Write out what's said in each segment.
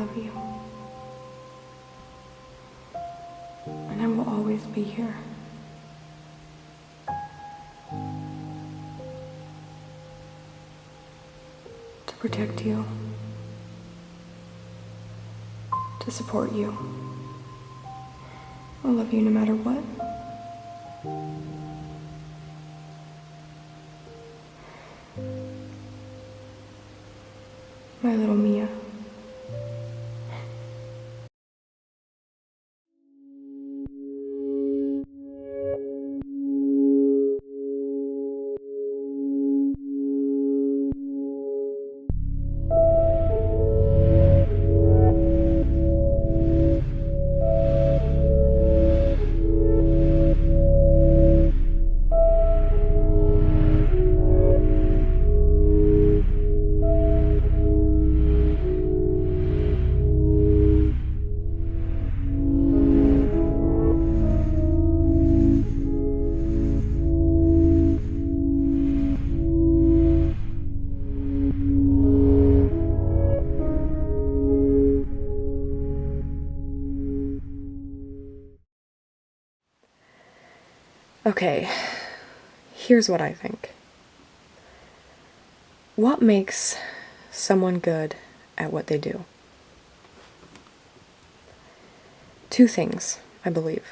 love you. And I will always be here. To protect you. To support you. I'll love you no matter what. My little Mia. Okay, here's what I think. What makes someone good at what they do? Two things, I believe.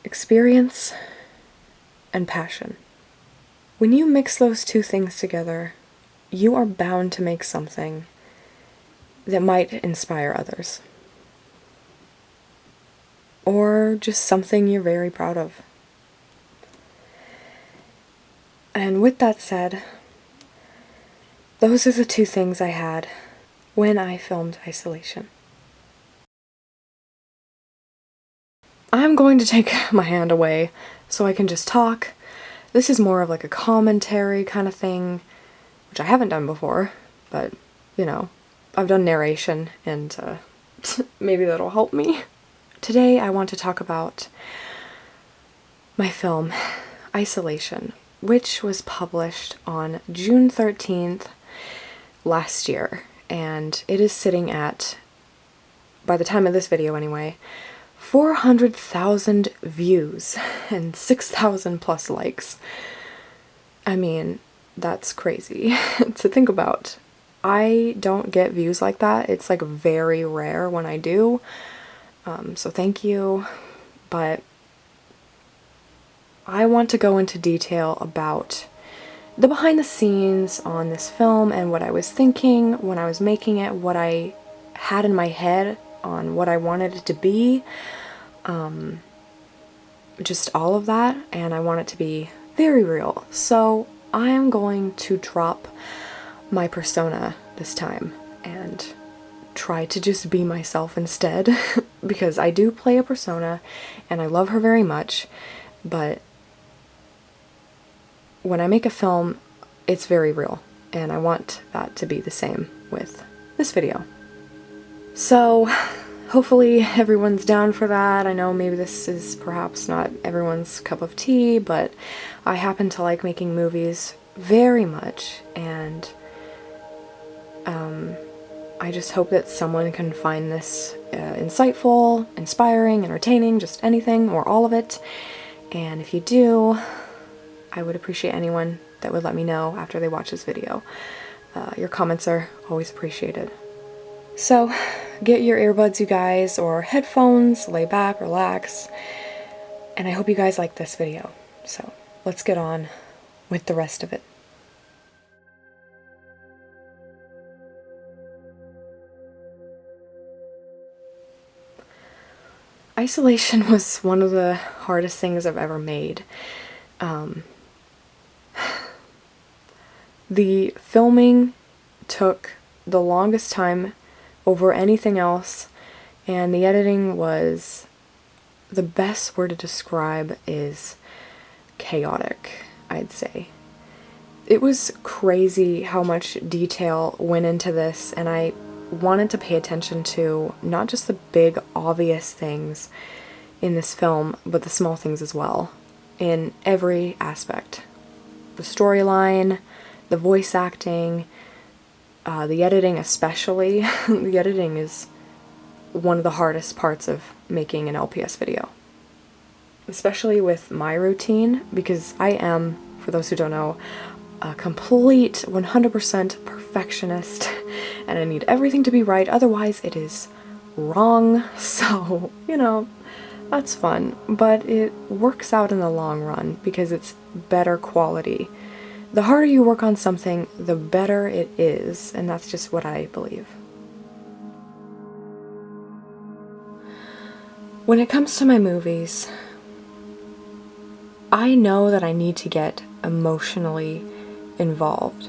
Experience and passion. When you mix those two things together, you are bound to make something that might inspire others. Or just something you're very proud of. And with that said, those are the two things I had when I filmed Isolation. I'm going to take my hand away so I can just talk. This is more of like a commentary kind of thing, which I haven't done before, but, you know, I've done narration and maybe that'll help me. Today I want to talk about my film, Isolation, which was published on June 13th last year, and it is sitting at, by the time of this video anyway, 400,000 views and 6,000 plus likes. I mean, that's crazy to think about. I don't get views like that. It's like very rare when I do. So thank you, but I want to go into detail about the behind the scenes on this film and what I was thinking when I was making it, what I had in my head on what I wanted it to be, just all of that, and I want it to be very real. So I am going to drop my persona this time and try to just be myself instead, because I do play a persona and I love her very much, but when I make a film, it's very real, and I want that to be the same with this video. So hopefully everyone's down for that. I know maybe this is perhaps not everyone's cup of tea, but I happen to like making movies very much, and I just hope that someone can find this insightful, inspiring, entertaining, just anything or all of it. And if you do, I would appreciate anyone that would let me know after they watch this video. Your comments are always appreciated. So get your earbuds, you guys, or headphones, lay back, relax, and I hope you guys like this video. So let's get on with the rest of it. Isolation was one of the hardest things I've ever made. The filming took the longest time over anything else, and the editing was, the best word to describe is chaotic, I'd say. It was crazy how much detail went into this, and I wanted to pay attention to not just the big obvious things in this film, but the small things as well, in every aspect. The storyline, the voice acting, The editing especially. The editing is one of the hardest parts of making an LPS video. Especially with my routine, because I am, for those who don't know, a complete 100% perfectionist, and I need everything to be right, otherwise it is wrong. So, you know, that's fun, but it works out in the long run because it's better quality. The harder you work on something, the better it is, and that's just what I believe. When it comes to my movies, I know that I need to get emotionally involved.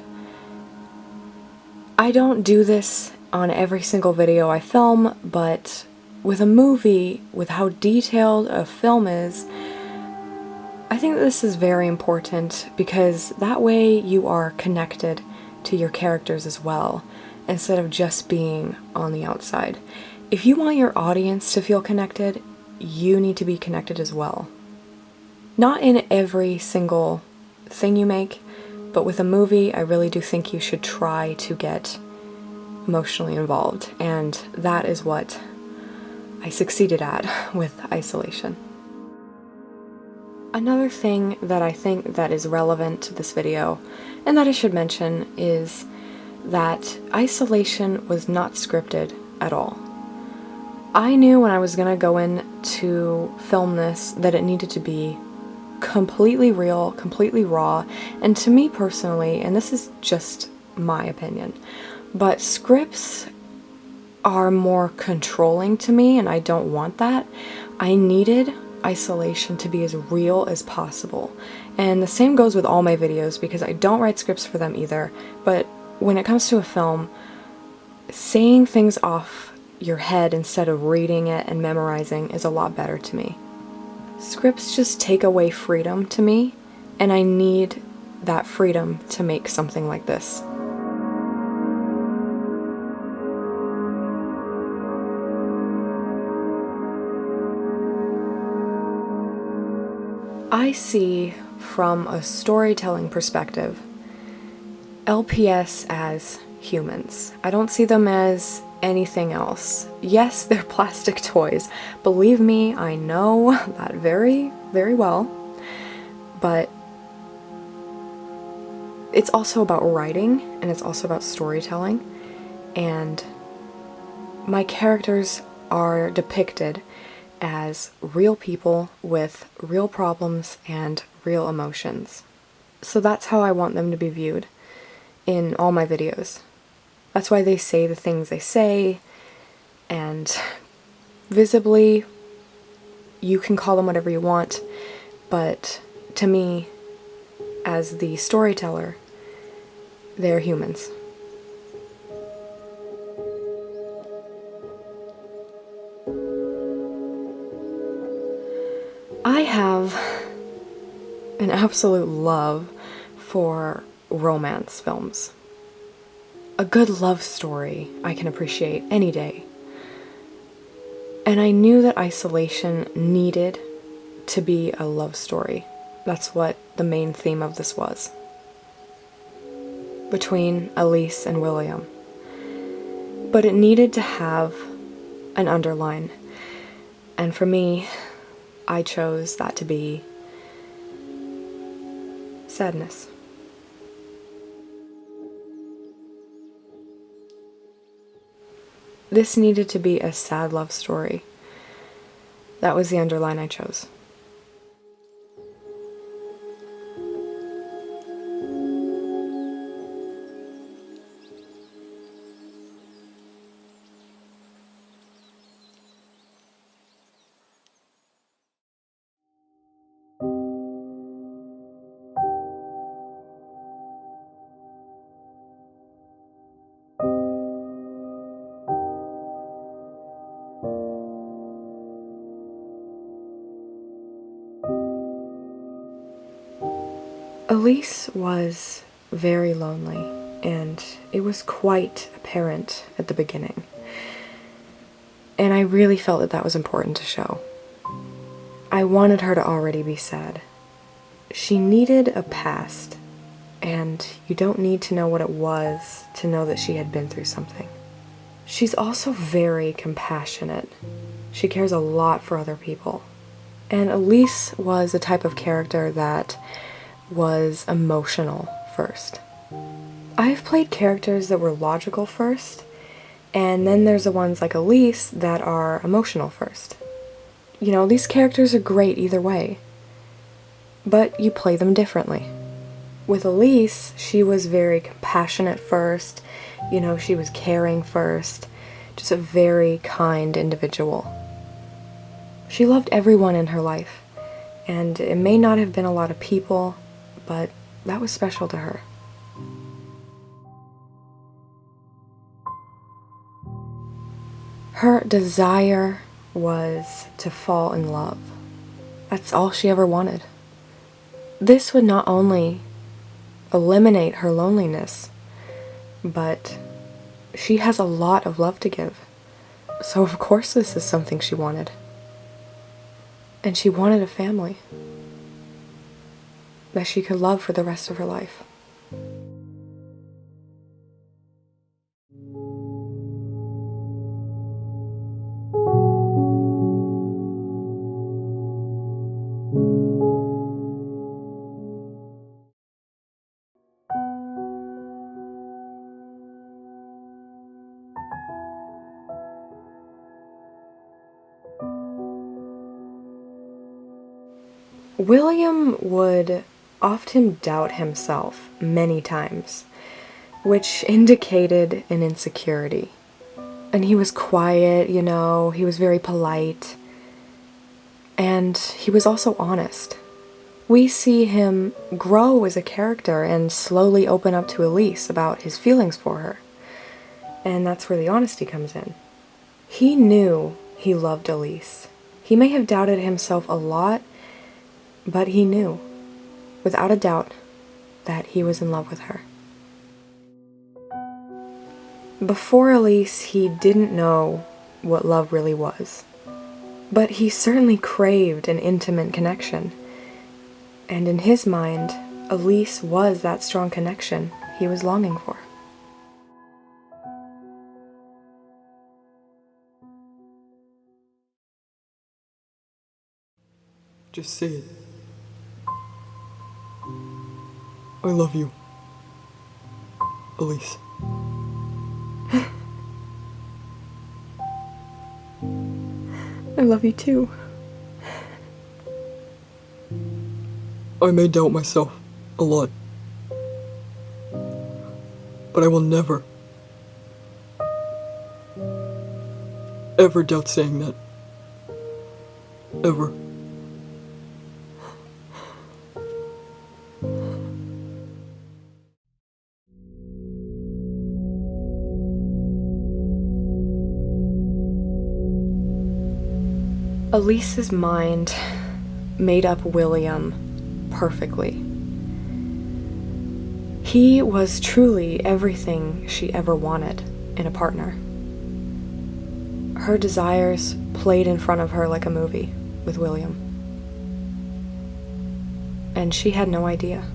I don't do this on every single video I film, but with a movie, with how detailed a film is, I think this is very important because that way you are connected to your characters as well, instead of just being on the outside. If you want your audience to feel connected, you need to be connected as well. Not in every single thing you make, but with a movie, I really do think you should try to get emotionally involved, and that is what I succeeded at with Isolation. Another thing that I think that is relevant to this video, and that I should mention, is that Isolation was not scripted at all. I knew when I was gonna go in to film this that it needed to be completely real, completely raw, and to me personally, and this is just my opinion, but scripts are more controlling to me, and I don't want that. I needed Isolation to be as real as possible, and the same goes with all my videos because I don't write scripts for them either, but when it comes to a film, saying things off your head instead of reading it and memorizing is a lot better to me. Scripts just take away freedom to me, and I need that freedom to make something like this. I see, from a storytelling perspective, LPS as humans. I don't see them as anything else. Yes, they're plastic toys. Believe me, I know that very, very well. But it's also about writing, and it's also about storytelling. And my characters are depicted as real people with real problems and real emotions. So that's how I want them to be viewed in all my videos. That's why they say the things they say, and visibly, you can call them whatever you want, but to me, as the storyteller, they're humans. I have an absolute love for romance films. A good love story I can appreciate any day. And I knew that Isolation needed to be a love story. That's what the main theme of this was. Between Elise and William. But it needed to have an underline. And for me, I chose that to be sadness. This needed to be a sad love story. That was the underline I chose. Elise was very lonely, and it was quite apparent at the beginning. And I really felt that that was important to show. I wanted her to already be sad. She needed a past and you don't need to know what it was to know that she had been through something. She's also very compassionate. She cares a lot for other people. And Elise was a type of character that was emotional first. I've played characters that were logical first, and then there's the ones like Elise that are emotional first. You know, these characters are great either way, but you play them differently. With Elise, she was very compassionate first, you know, she was caring first, just a very kind individual. She loved everyone in her life, and it may not have been a lot of people, but that was special to her. Her desire was to fall in love. That's all she ever wanted. This would not only eliminate her loneliness, but she has a lot of love to give. So of course this is something she wanted. And she wanted a family that she could love for the rest of her life. William would often doubt himself many times, which indicated an insecurity. And he was quiet, you know, he was very polite, and he was also honest. We see him grow as a character and slowly open up to Elise about his feelings for her. And that's where the honesty comes in. He knew he loved Elise. He may have doubted himself a lot, but he knew, without a doubt, that he was in love with her. Before Elise, he didn't know what love really was, but he certainly craved an intimate connection. And in his mind, Elise was that strong connection he was longing for. Just say it. I love you, Elise. I love you too. I may doubt myself a lot, but I will never, ever doubt saying that. Ever. Elise's mind made up William perfectly. He was truly everything she ever wanted in a partner. Her desires played in front of her like a movie with William. And she had no idea.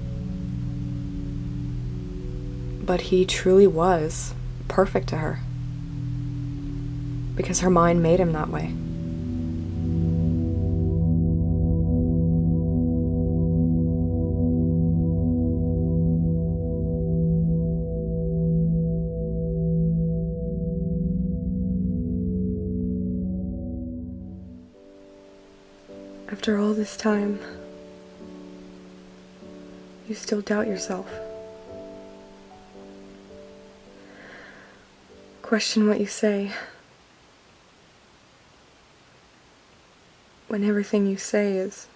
But he truly was perfect to her, because her mind made him that way. After all this time, you still doubt yourself. Question what you say. When everything you say is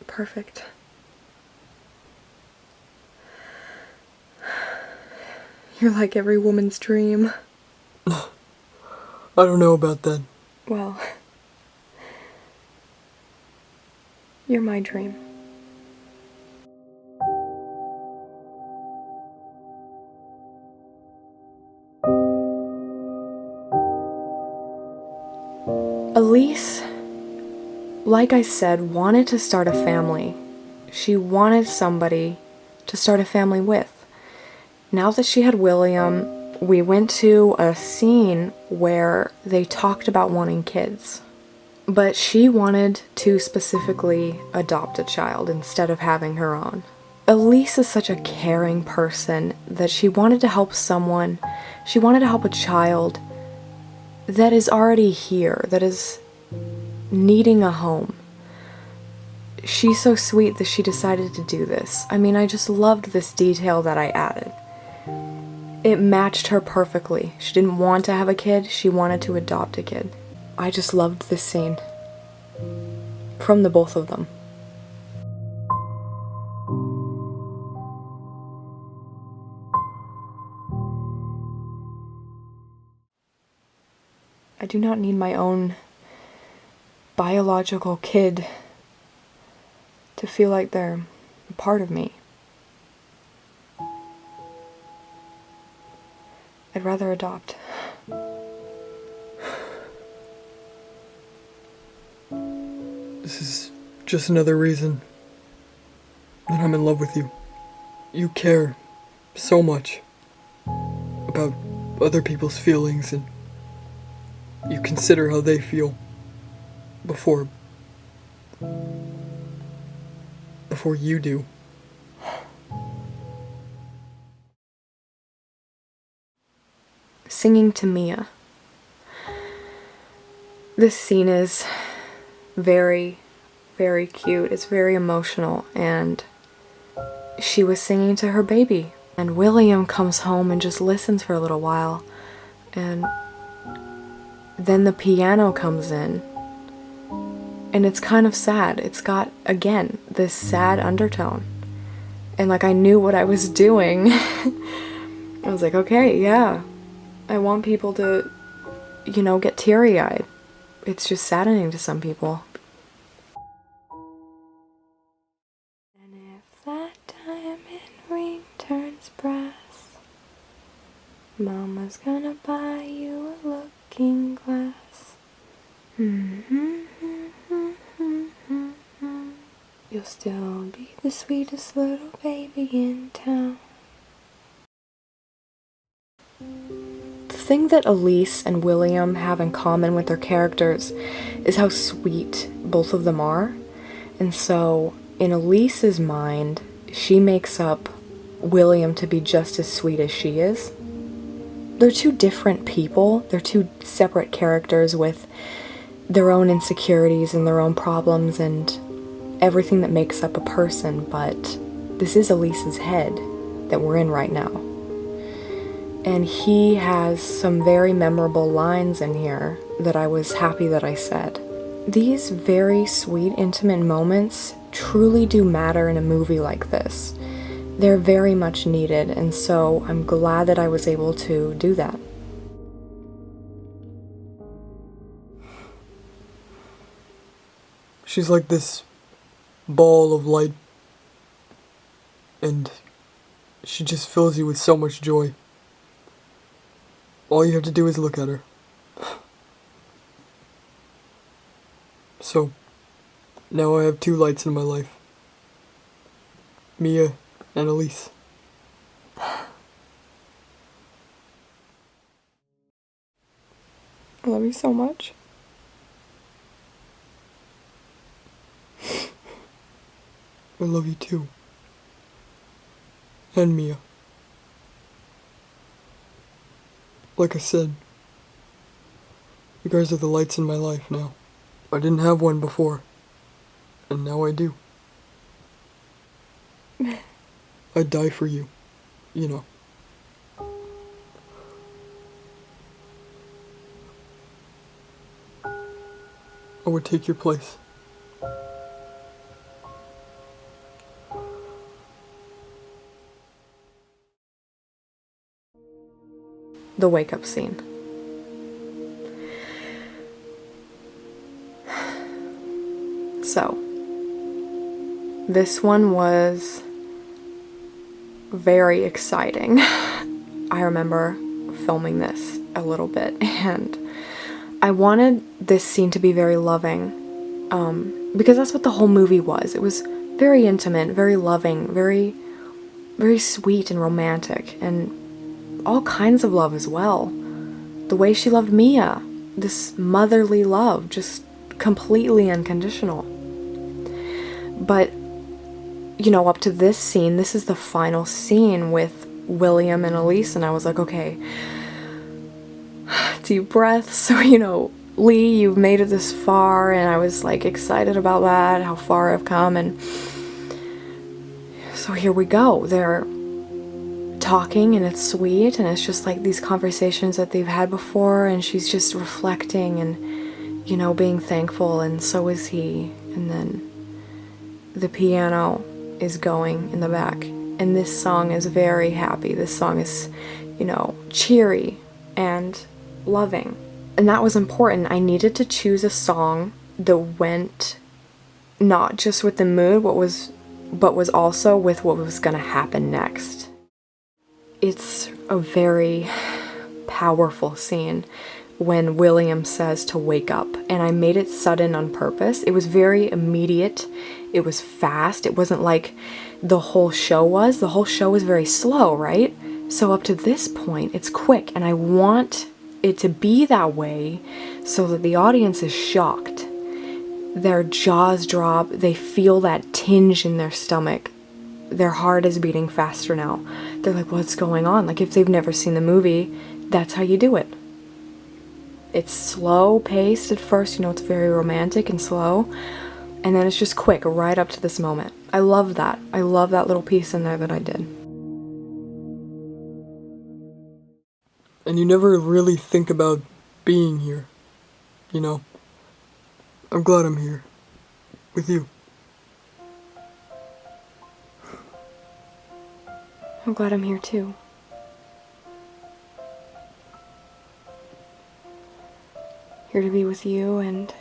perfect. You're like every woman's dream. I don't know about that. Well, you're my dream. Elise, like I said, wanted to start a family. She wanted somebody to start a family with. Now that she had William, we went to a scene where they talked about wanting kids. But she wanted to specifically adopt a child instead of having her own. Elise is such a caring person that she wanted to help someone. She wanted to help a child that is already here, that is needing a home. She's so sweet that she decided to do this. I mean, I just loved this detail that I added. It matched her perfectly. She didn't want to have a kid, she wanted to adopt a kid. I just loved this scene. From the both of them. I do not need my own biological kid to feel like they're a part of me. I'd rather adopt. This is just another reason that I'm in love with you. You care so much about other people's feelings, and you consider how they feel before you do. Singing to Mia. This scene is very, very cute. It's very emotional, and she was singing to her baby. And William comes home and just listens for a little while, and then the piano comes in, and it's kind of sad. It's got, again, this sad undertone. And like, I knew what I was doing. I was like, okay, yeah. I want people to, you know, get teary-eyed. It's just saddening to some people. And if that diamond ring turns brass, Mama's gonna buy you a looking glass. You'll still be the sweetest little baby in town. The thing that Elise and William have in common with their characters is how sweet both of them are. And so, in Elise's mind, she makes up William to be just as sweet as she is. They're two different people. They're two separate characters with their own insecurities and their own problems and everything that makes up a person, but this is Elise's head that we're in right now. And he has some very memorable lines in here that I was happy that I said. These very sweet, intimate moments truly do matter in a movie like this. They're very much needed, and so I'm glad that I was able to do that. She's like this ball of light, and she just fills you with so much joy. All you have to do is look at her. So, now I have two lights in my life. Mia and Elise. I love you so much. I love you too. And Mia. Like I said, you guys are the lights in my life now. I didn't have one before, and now I do. I'd die for you, you know. I would take your place. The wake-up scene. So, this one was very exciting. I remember filming this a little bit, and I wanted this scene to be very loving, because that's what the whole movie was. It was very intimate, very loving, very, very sweet and romantic, and all kinds of love as well. The way she loved Mia, this motherly love, just completely unconditional. But, you know, up to this scene, this is the final scene with William and Elise, and I was like, okay, deep breaths. So, you know, Lee, you've made it this far, and I was like excited about that, how far I've come, and so here we go. They're talking, and it's sweet, and it's just like these conversations that they've had before, and she's just reflecting and, you know, being thankful, and so is he. And then the piano is going in the back, and this song is very happy. This song is, you know, cheery and loving, and that was important. I needed to choose a song that went not just with the mood, but was also with what was gonna happen next. It's a very powerful scene when William says to wake up, and I made it sudden on purpose. It was very immediate, it was fast, it wasn't like the whole show was. The whole show was very slow, right? So up to this point, it's quick, and I want it to be that way so that the audience is shocked. Their jaws drop, they feel that tinge in their stomach. Their heart is beating faster now. They're like, what's going on? Like, if they've never seen the movie, that's how you do it. It's slow paced at first, you know, it's very romantic and slow, and then it's just quick, right up to this moment. I love that. I love that little piece in there that I did. And you never really think about being here, you know? I'm glad I'm here. With you. I'm glad I'm here too. Here to be with you, and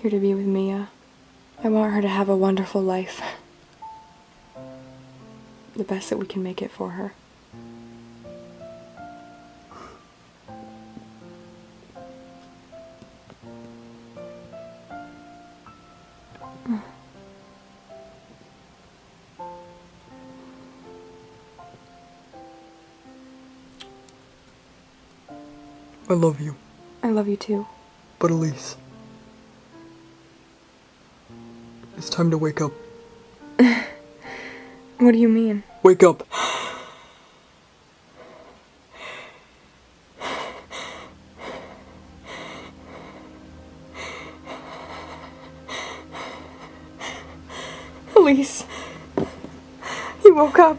here to be with Mia. I want her to have a wonderful life. The best that we can make it for her. I love you. I love you too. But Elise, it's time to wake up. What do you mean? Wake up! Elise, you woke up.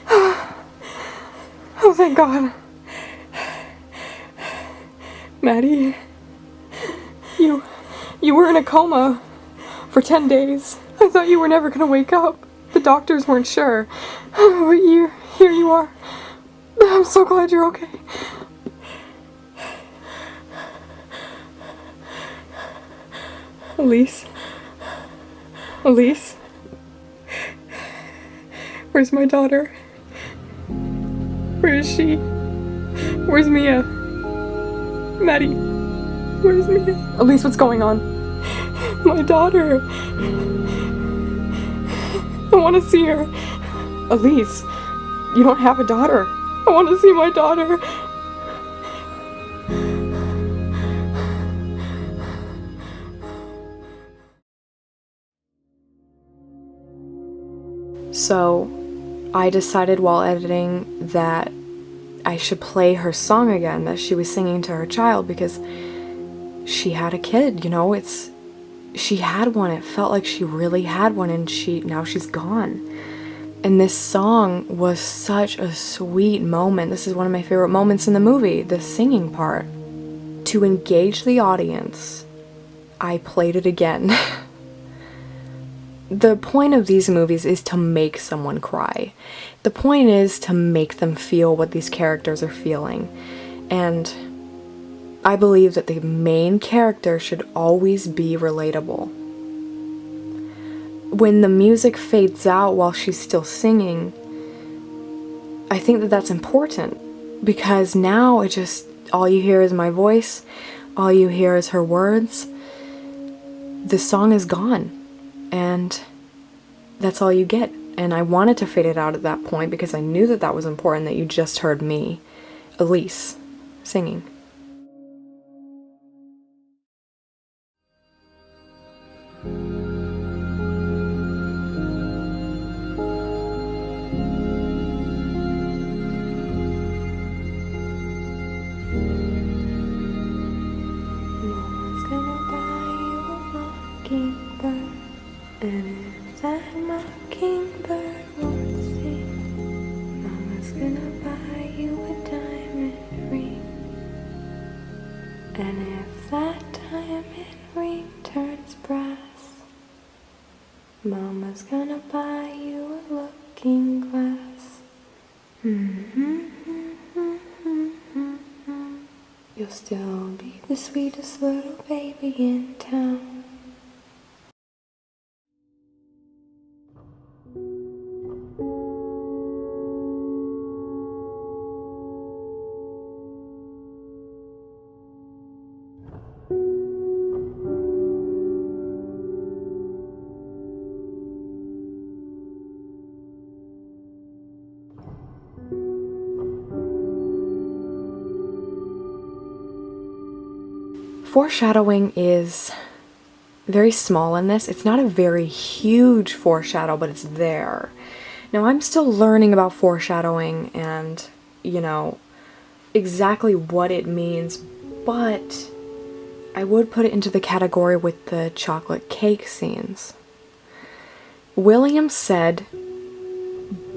Oh, thank God. Maddie, you were in a coma for 10 days. I thought you were never gonna wake up. The doctors weren't sure. But here you are. I'm so glad you're okay. Elise? Elise? Where's my daughter? Where is she? Where's Mia? Maddie, where's Mia? Elise, what's going on? My daughter. I want to see her. Elise, you don't have a daughter. I want to see my daughter. So, I decided while editing that I should play her song again that she was singing to her child, because she had a kid, you know, she had one. It felt like she really had one, and now she's gone. And this song was such a sweet moment. This is one of my favorite moments in the movie, the singing part. To engage the audience, I played it again. The point of these movies is to make someone cry. The point is to make them feel what these characters are feeling. And I believe that the main character should always be relatable. When the music fades out while she's still singing, I think that that's important, because now all you hear is my voice, all you hear is her words, the song is gone, and that's all you get. And I wanted to fade it out at that point because I knew that that was important, that you just heard me, Elise, singing. Mama's gonna buy you a mockingbird, and if that mockingbird won't sing, Mama's gonna buy you a diamond ring. And if that diamond ring turns brass, Mama's gonna buy you a looking glass. You'll still be the sweetest little baby in town. Foreshadowing is very small in this. It's not a very huge foreshadow, but it's there. Now, I'm still learning about foreshadowing and, you know, exactly what it means, but I would put it into the category with the chocolate cake scenes. William said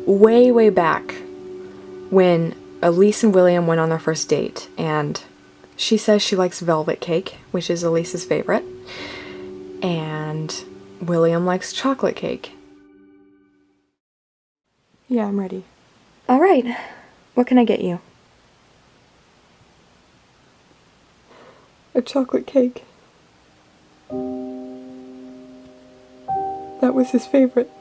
way, way back when Elise and William went on their first date, and she says she likes velvet cake, which is Elise's favorite, and William likes chocolate cake. Yeah, I'm ready. All right, what can I get you? A chocolate cake. That was his favorite.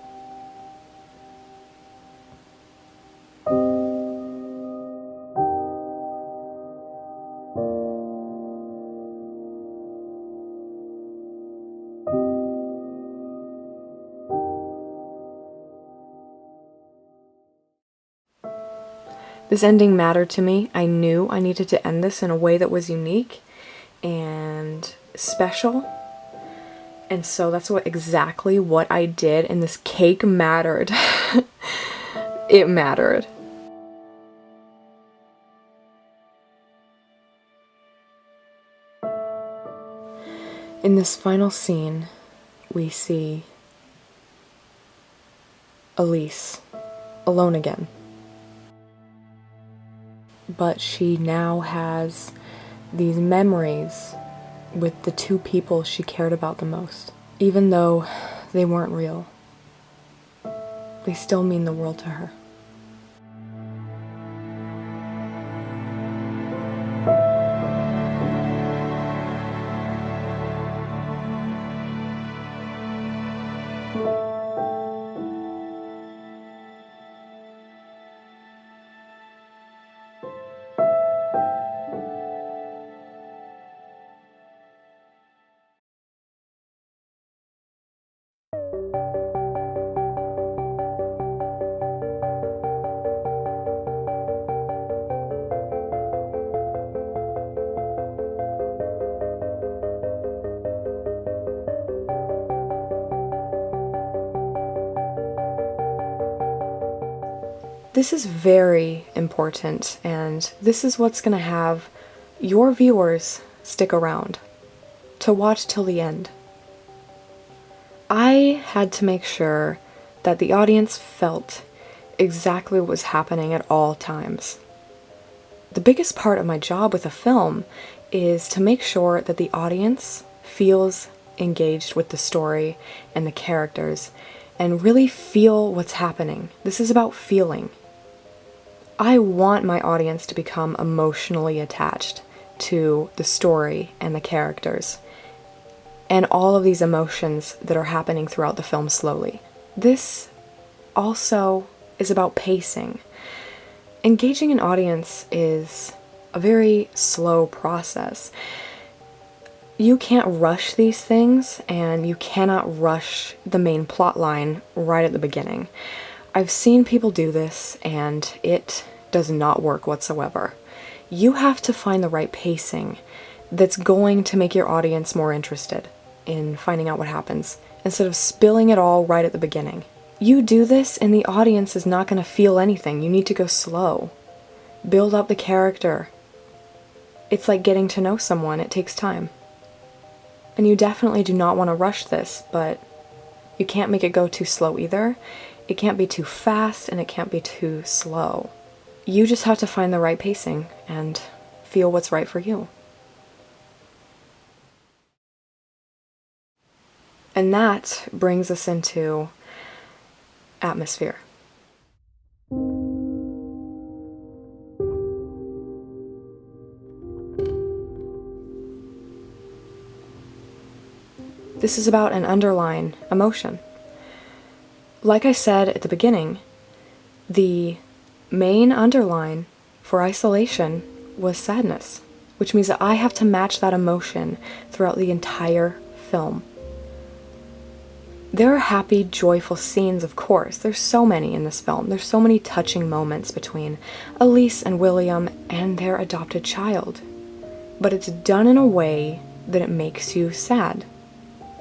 This ending mattered to me. I knew I needed to end this in a way that was unique and special. And so that's exactly what I did, and this cake mattered. It mattered. In this final scene, we see Elise alone again. But she now has these memories with the two people she cared about the most. Even though they weren't real, they still mean the world to her. This is very important, and this is what's going to have your viewers stick around to watch till the end. I had to make sure that the audience felt exactly what was happening at all times. The biggest part of my job with a film is to make sure that the audience feels engaged with the story and the characters and really feel what's happening. This is about feeling. I want my audience to become emotionally attached to the story and the characters and all of these emotions that are happening throughout the film slowly. This also is about pacing. Engaging an audience is a very slow process. You can't rush these things, and you cannot rush the main plot line right at the beginning. I've seen people do this, and it does not work whatsoever. You have to find the right pacing that's going to make your audience more interested in finding out what happens, instead of spilling it all right at the beginning. You do this, and the audience is not going to feel anything. You need to go slow. Build up the character. It's like getting to know someone. It takes time. And you definitely do not want to rush this, but you can't make it go too slow either. It can't be too fast, and it can't be too slow. You just have to find the right pacing and feel what's right for you. And that brings us into atmosphere. This is about an underlying emotion. Like I said at the beginning, the main underline for isolation was sadness, which means that I have to match that emotion throughout the entire film. There are happy, joyful scenes, of course. There's so many in this film. There's so many touching moments between Elise and William and their adopted child. But it's done in a way that it makes you sad.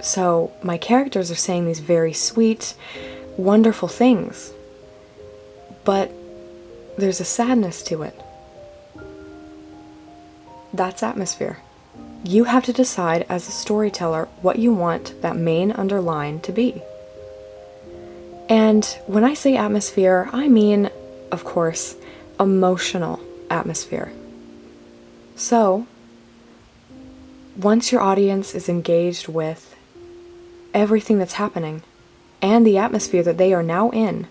So my characters are saying these very sweet, wonderful things, but there's a sadness to it. That's atmosphere. You have to decide as a storyteller what you want that main underline to be. And when I say atmosphere, I mean, of course, emotional atmosphere. So, once your audience is engaged with everything that's happening and the atmosphere that they are now in,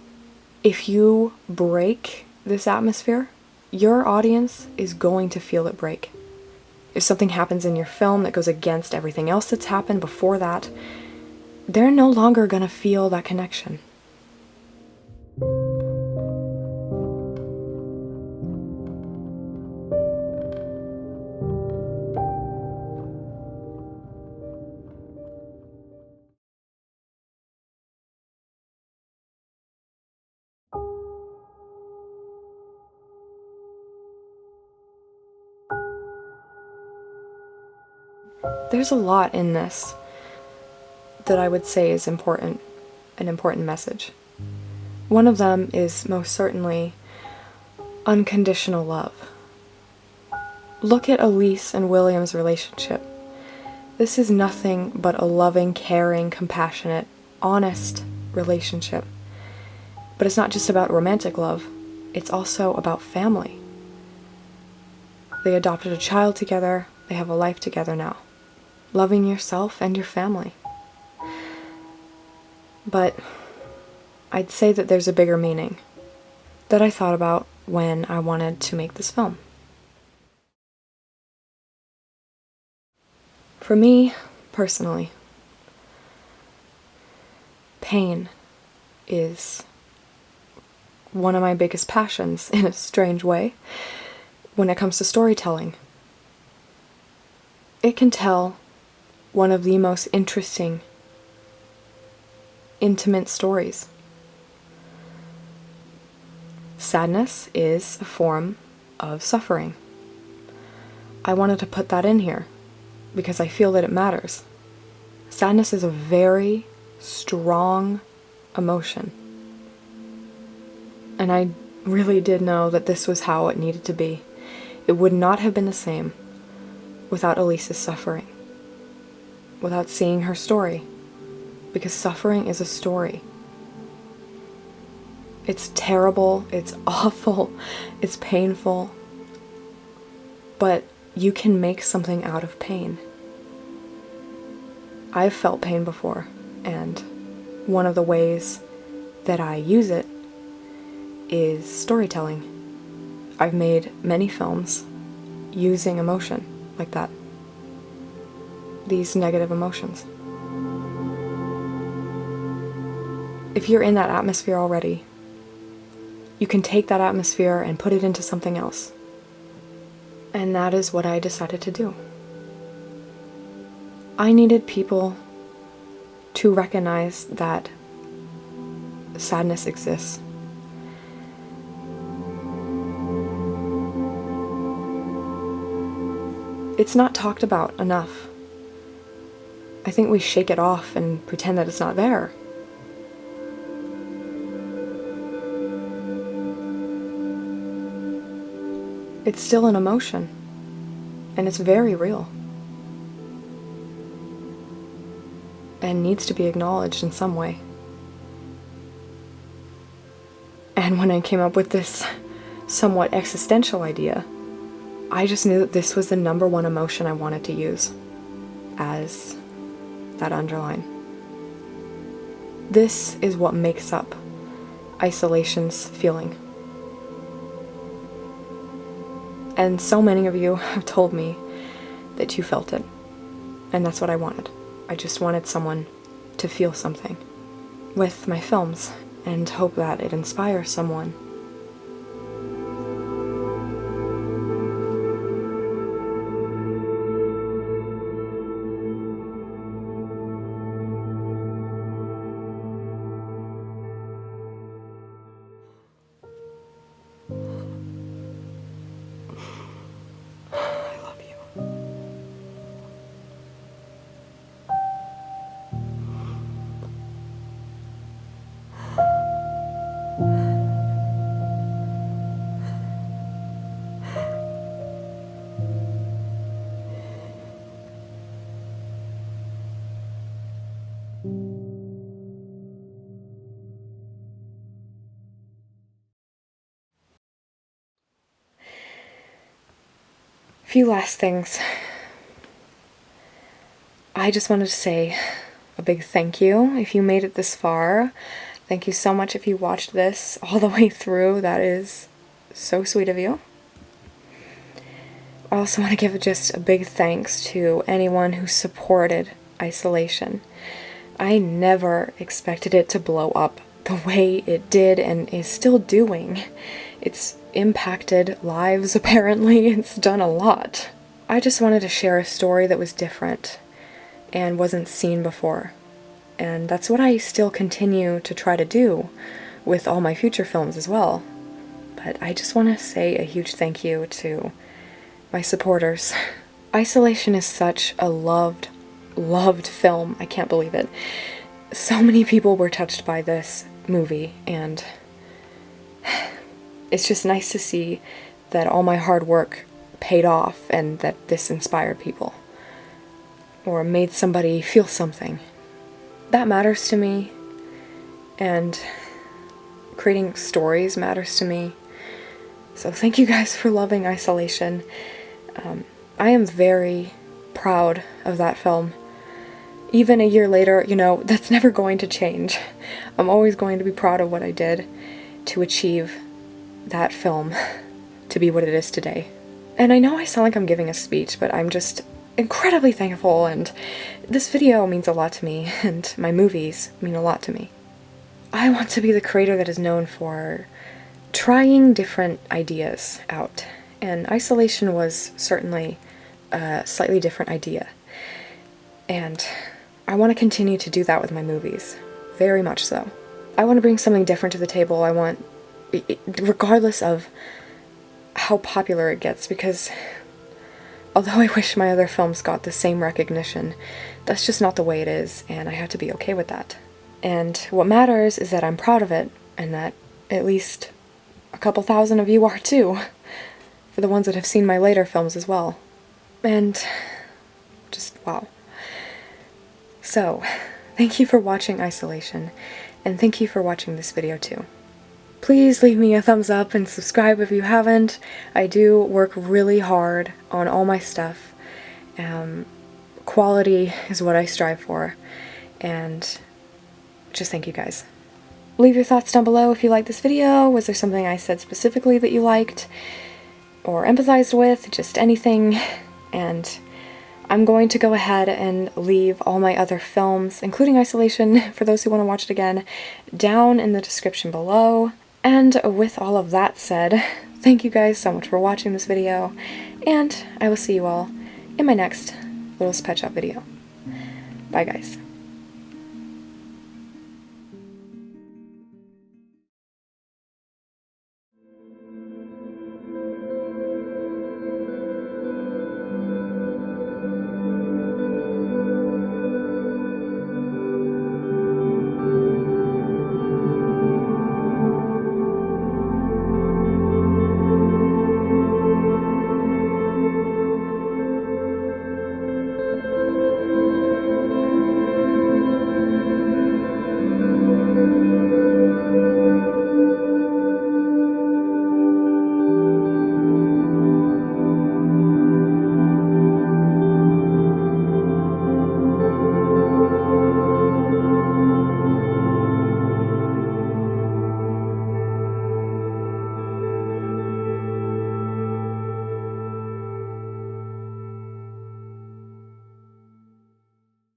if you break this atmosphere, your audience is going to feel it break. If something happens in your film that goes against everything else that's happened before that, they're no longer going to feel that connection. There's a lot in this that I would say is important, an important message. One of them is most certainly unconditional love. Look at Elise and William's relationship. This is nothing but a loving, caring, compassionate, honest relationship. But it's not just about romantic love, it's also about family. They adopted a child together, they have a life together now. Loving yourself and your family. But I'd say that there's a bigger meaning that I thought about when I wanted to make this film. For me, personally, pain is one of my biggest passions in a strange way when it comes to storytelling. It can tell one of the most interesting, intimate stories. Sadness is a form of suffering. I wanted to put that in here because I feel that it matters. Sadness is a very strong emotion. And I really did know that this was how it needed to be. It would not have been the same without Elise's suffering, without seeing her story, because suffering is a story. It's terrible, it's awful, it's painful, but you can make something out of pain. I've felt pain before, and one of the ways that I use it is storytelling. I've made many films using emotion like that. These negative emotions. If you're in that atmosphere already, you can take that atmosphere and put it into something else. And that is what I decided to do. I needed people to recognize that sadness exists. It's not talked about enough. I think we shake it off and pretend that it's not there. It's still an emotion, and it's very real, and needs to be acknowledged in some way. And when I came up with this somewhat existential idea, I just knew that this was the #1 emotion I wanted to use as that underline. This is what makes up isolation's feeling. And so many of you have told me that you felt it. And that's what I wanted. I just wanted someone to feel something with my films and hope that it inspires someone. I love you. Few last things. I just wanted to say a big thank you if you made it this far. Thank you so much if you watched this all the way through. That is so sweet of you. I also want to give just a big thanks to anyone who supported Isolation. I never expected it to blow up the way it did and is still doing. It's impacted lives, apparently. It's done a lot. I just wanted to share a story that was different and wasn't seen before. And that's what I still continue to try to do with all my future films as well. But I just want to say a huge thank you to my supporters. Isolation is such a loved film. I can't believe it. So many people were touched by this movie, and it's just nice to see that all my hard work paid off and that this inspired people or made somebody feel something. That matters to me, and creating stories matters to me. So thank you guys for loving Isolation. I am very proud of that film. Even a year later, you know, that's never going to change. I'm always going to be proud of what I did to achieve that film to be what it is today. And I know I sound like I'm giving a speech, but I'm just incredibly thankful, and this video means a lot to me, and my movies mean a lot to me. I want to be the creator that is known for trying different ideas out, and Isolation was certainly a slightly different idea. And I want to continue to do that with my movies, very much so. I want to bring something different to the table. I want, regardless of how popular it gets, because although I wish my other films got the same recognition, that's just not the way it is, and I have to be okay with that. And what matters is that I'm proud of it, and that at least a couple thousand of you are too, for the ones that have seen my later films as well. And just wow. So, thank you for watching Isolation, and thank you for watching this video too. Please leave me a thumbs up and subscribe if you haven't. I do work really hard on all my stuff. Quality is what I strive for, and just thank you guys. Leave your thoughts down below if you liked this video. Was there something I said specifically that you liked or empathized with? Just anything. And I'm going to go ahead and leave all my other films, including Isolation, for those who want to watch it again, down in the description below. And with all of that said, thank you guys so much for watching this video, and I will see you all in my next Littlest Pet Shop video. Bye, guys.